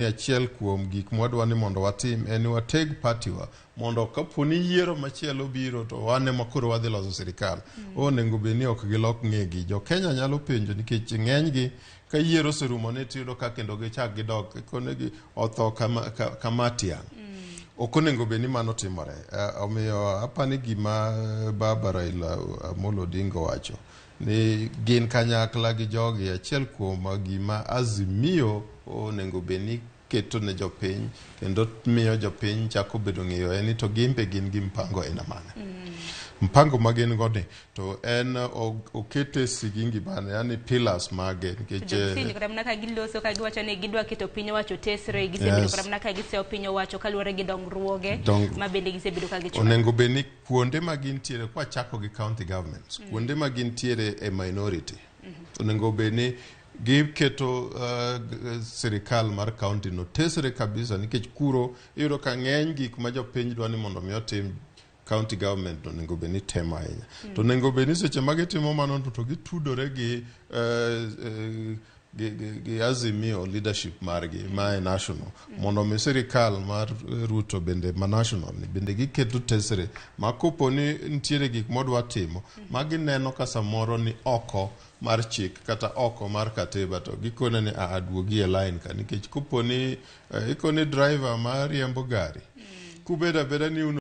achiel kuom gik mwadwa ni mondo watim en wateg partiwa mondo kaponi yiero machielo biro to wane makoro wadhi loso sirkal. Onego bedni ok gilok ng'egi. Jo Kenya nyalo penjo nikech ng'enygi ka yiero serumo ne tiyudo ka kendo gichak gidok konegi otho kama tiang'. Ok onego bedni mano timore. Omiyo apani gima Baba Raila Odinga wacho ni gin kanyakla gi jogi achiel kuom gima Azimio onego bedni keto ne jopiny kendo miyo jopiny chako bedo ng'eyo en to gimbe gin gi mpango ena mana. Mpango magin gode to en okete sigingi bana yani pillars mage nikech sini kata mna ka giloso ka giwacho ni gidwa keto piny wacho tesre gisebedo kata mna ka giseo piny wacho kaluwore gi dongruoge ma bende gisebedo ka gichoko. Onego bedni kuonde ma gintiere kwa chako gi county governments kuonde ma gintiere e minority onego bedni giketo sirkal mar county no tesre kabisa nikech kuro iyudo ka ng'eny gik ma jopiny dwani mondo mi otim county government onego bedni tema ahinya. To onego bedni seche ma gitimo mano to gitudore gi Azimio leadership margi ma e national mondo mi sirkal mar Ruto bende ma national bende giketo tesre ma koponi nitiere gik modwa timo ma gineno ka samoro ni oko mar chik kata oko mar katiba to gikone ni aduogi e line ka nikech koponi ikone driver ma riembo gari kubeda beda ni